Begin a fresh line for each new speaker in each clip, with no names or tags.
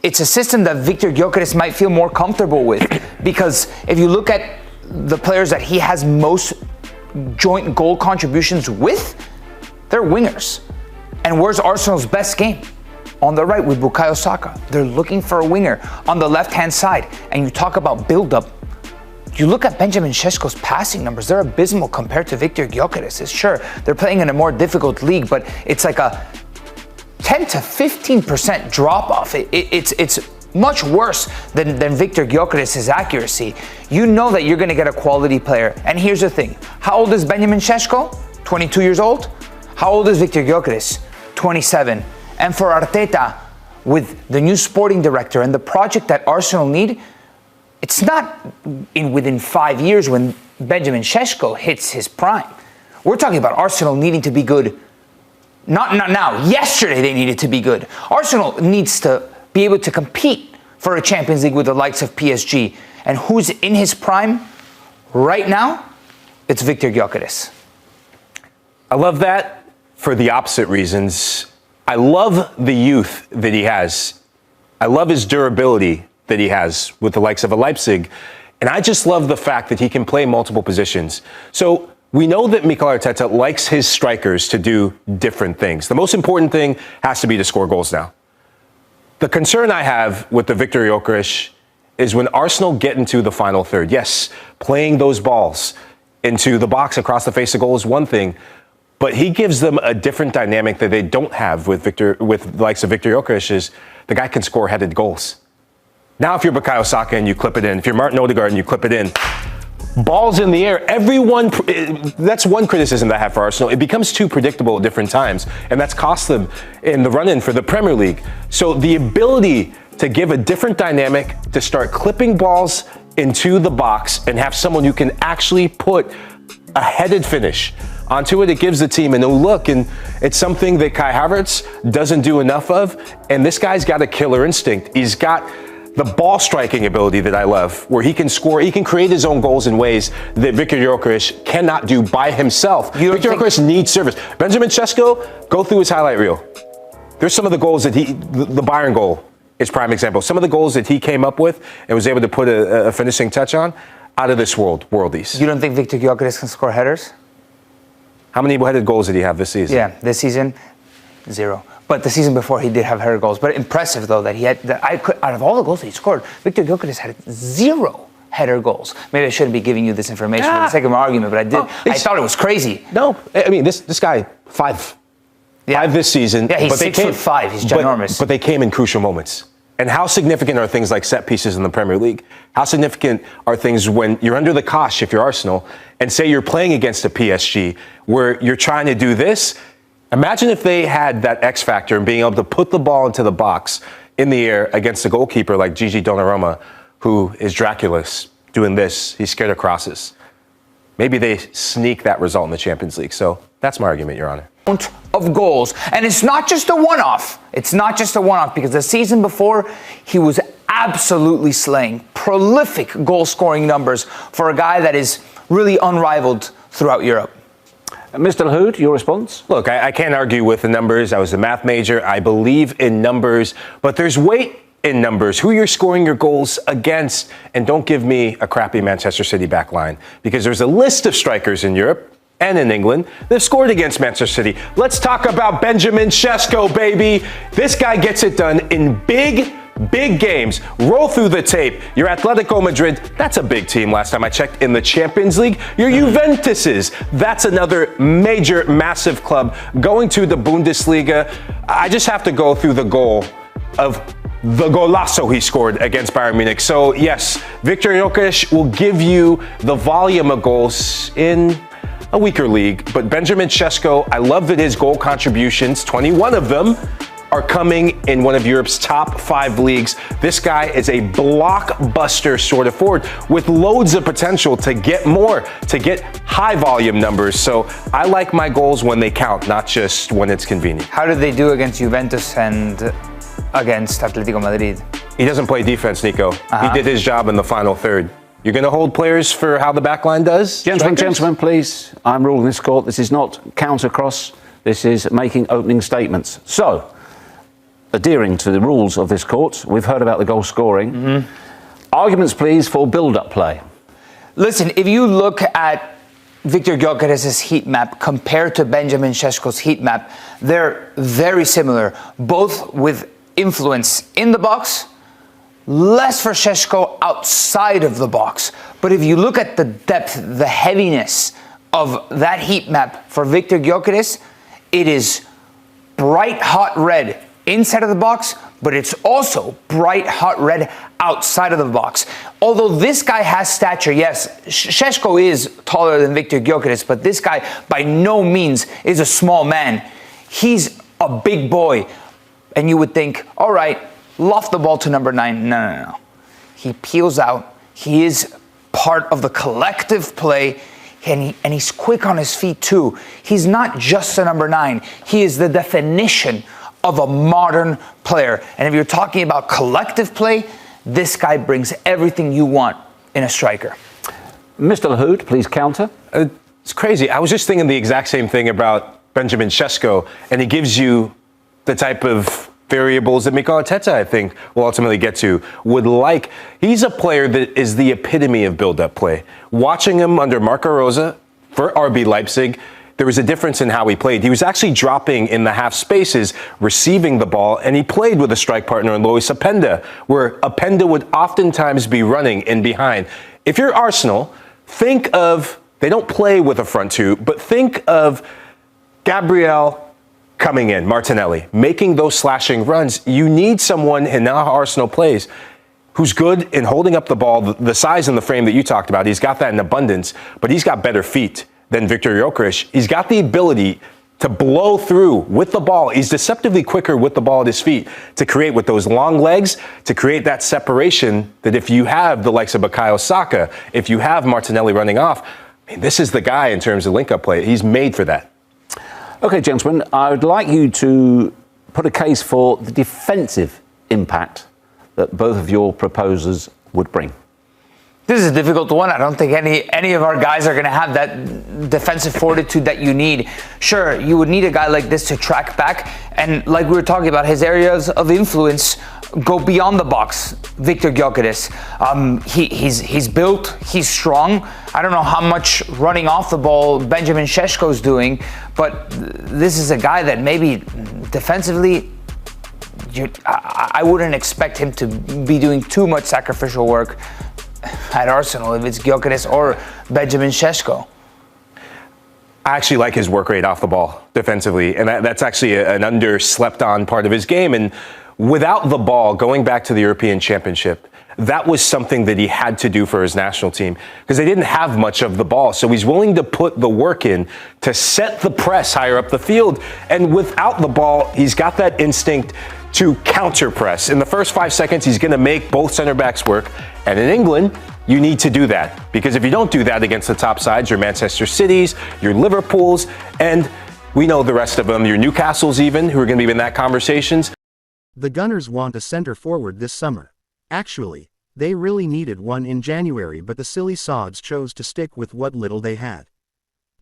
it's a system that Victor Gyokeres might feel more comfortable with, because if you look at the players that he has most joint goal contributions with, they're wingers. And where's Arsenal's best game? On the right with Bukayo Saka. They're looking for a winger on the left-hand side. And you talk about build-up. You look at Benjamin Sesko's passing numbers, they're abysmal compared to Victor Gyokeres'. Sure, they're playing in a more difficult league, but it's like a 10 to 15% drop-off. It's much worse than Victor Gyokeres' accuracy. You know that you're going to get a quality player. And here's the thing. How old is Benjamin Sesko? 22 years old. How old is Victor Gyokeres? 27. And for Arteta, with the new sporting director and the project that Arsenal need, it's not within 5 years when Benjamin Sesko hits his prime. We're talking about Arsenal needing to be good. Not now. Yesterday they needed to be good. Arsenal needs to be able to compete for a Champions League with the likes of PSG. And who's in his prime right now? It's Victor Gyokeres.
I love that for the opposite reasons. I love the youth that he has. I love his durability that he has with the likes of a Leipzig. And I just love the fact that he can play multiple positions. So we know that Mikel Arteta likes his strikers to do different things. The most important thing has to be to score goals now. The concern I have with the Victor Gyokeres is when Arsenal get into the final third. Yes, playing those balls into the box across the face of goal is one thing, but he gives them a different dynamic that they don't have with the likes of Victor Gyokeres. Is the guy can score headed goals. Now, if you're Bukayo Saka and you clip it in, if you're Martin Odegaard and you clip it in, balls in the air, that's one criticism that I have for Arsenal. It becomes too predictable at different times, and that's cost them in the run-in for the Premier League. So the ability to give a different dynamic, to start clipping balls into the box and have someone who can actually put a headed finish onto it, it gives the team a new look, and it's something that Kai Havertz doesn't do enough of, and this guy's got a killer instinct. He's got the ball striking ability that I love, where he can score, he can create his own goals in ways that Victor Gyokeres cannot do by himself. Victor Gyokeres needs service. Benjamin Sesko, go through his highlight reel. There's some of the goals that the Bayern goal is prime example. Some of the goals that he came up with and was able to put a finishing touch on, out of this worldies.
You don't think Victor Gyokeres can score headers?
How many headed goals did he have this season?
Yeah, this season, 0. But the season before, he did have header goals. But impressive, though, that he had, out of all the goals that he scored, Victor Gyokeres had 0 header goals. Maybe I shouldn't be giving you this information for the sake of my argument, but I did. I thought it was crazy.
No, I mean, this guy, 5. Yeah. 5 this season.
Yeah, he's 6'5". He's ginormous.
But they came in crucial moments. And how significant are things like set pieces in the Premier League? How significant are things when you're under the cosh, if you're Arsenal, and say you're playing against a PSG, where you're trying to do this? Imagine if they had that X factor and being able to put the ball into the box in the air against a goalkeeper like Gigi Donnarumma, who is Dracula's doing this. He's scared of crosses. Maybe they sneak that result in the Champions League. So that's my argument, Your Honor.
Of goals. And it's not just a one-off. It's not just a one-off, because the season before, he was absolutely slaying prolific goal-scoring numbers for a guy that is really unrivaled throughout Europe.
Mr. Lahoud, your response?
Look, I can't argue with the numbers. I was a math major. I believe in numbers, but there's weight in numbers, who you're scoring your goals against. And don't give me a crappy Manchester City back line, because there's a list of strikers in Europe and in England that scored against Manchester City. Let's talk about Benjamin Sesko, baby. This guy gets it done in big games. Roll through the tape. Your Atletico Madrid, that's a big team last time I checked in the Champions League. Your Juventuses, that's another major, massive club going to the Bundesliga. I just have to go through the goal of the golazo he scored against Bayern Munich. So yes, Victor Gyokeres will give you the volume of goals in a weaker league, but Benjamin Sesko, I love that his goal contributions, 21 of them, are coming in one of Europe's top 5 leagues. This guy is a blockbuster sort of forward with loads of potential to get more, to get high volume numbers. So I like my goals when they count, not just when it's convenient.
How did they do against Juventus and against Atletico Madrid?
He doesn't play defense, Nico. He did his job in the final third. You're going to hold players for how the back line does?
Gentlemen, please. I'm ruling this court. This is not counter-cross. This is making opening statements. So, adhering to the rules of this court. We've heard about the goal scoring. Arguments, please, for build-up play.
Listen, if you look at Viktor Gyokeres' heat map compared to Benjamin Sesko's heat map, they're very similar, both with influence in the box, less for Sesko outside of the box. But if you look at the depth, the heaviness of that heat map for Viktor Gyokeres, it is bright hot red inside of the box, but it's also bright hot red outside of the box. Although this guy has stature, yes, Sesko is taller than Viktor Gyokeres, but this guy by no means is a small man. He's a big boy. And you would think, all right, loft the ball to number 9. No. He peels out. He is part of the collective play, and he's quick on his feet too. He's not just a number 9. He is the definition of a modern player. And if you're talking about collective play, this guy brings everything you want in a striker.
Mr. Lahoud, please counter.
It's crazy. I was just thinking the exact same thing about Benjamin Sesko, and he gives you the type of variables that Mikel Arteta, I think, will ultimately get to, would like. He's a player that is the epitome of build-up play. Watching him under Marco Rose for RB Leipzig, there was a difference in how he played. He was actually dropping in the half spaces, receiving the ball, and he played with a strike partner in Lois Openda, where Openda would oftentimes be running in behind. If you're Arsenal, think of, they don't play with a front two, but think of Gabriel coming in, Martinelli, making those slashing runs. You need someone, and now Arsenal plays, who's good in holding up the ball, the size and the frame that you talked about. He's got that in abundance, but he's got better feet than Viktor Gyokeres. He's got the ability to blow through with the ball. He's deceptively quicker with the ball at his feet to create with those long legs, to create that separation that if you have the likes of Bukayo Saka, if you have Martinelli running off, I mean, this is the guy in terms of link-up play. He's made for that.
Okay, gentlemen, I would like you to put a case for the defensive impact that both of your proposers would bring.
This is a difficult one. I don't think any of our guys are going to have that defensive fortitude that you need. Sure, you would need a guy like this to track back. And like we were talking about, his areas of influence go beyond the box. Viktor Gyokeres, he's built, he's strong. I don't know how much running off the ball Benjamin Sesko's doing, but this is a guy that maybe defensively, I wouldn't expect him to be doing too much sacrificial work at Arsenal if it's Gyokeres or Benjamin Sesko.
I actually like his work rate off the ball defensively, and that's actually an underslept on part of his game. And without the ball, going back to the European Championship, that was something that he had to do for his national team because they didn't have much of the ball. So he's willing to put the work in to set the press higher up the field. And without the ball, he's got that instinct to counter press. In the first 5 seconds, he's going to make both center backs work. And in England, you need to do that because if you don't do that against the top sides, your Manchester Cities, your Liverpools, and we know the rest of them, your Newcastles even, who are going to be in that conversations.
The Gunners want a center forward this summer. Actually, they really needed one in January, but the silly sods chose to stick with what little they had.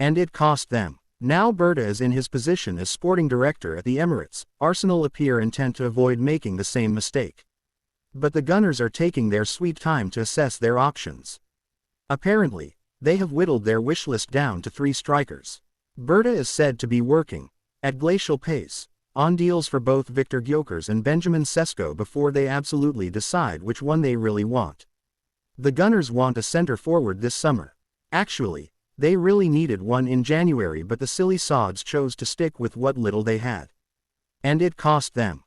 And it cost them. Now Berta is in his position as sporting director at the Emirates. Arsenal appear intent to avoid making the same mistake. But the Gunners are taking their sweet time to assess their options. Apparently, they have whittled their wish list down to 3 strikers. Berta is said to be working, at glacial pace, on deals for both Viktor Gyokeres and Benjamin Sesko before they absolutely decide which one they really want. The Gunners want a center forward this summer. Actually, they really needed one in January, but the silly sods chose to stick with what little they had. And it cost them.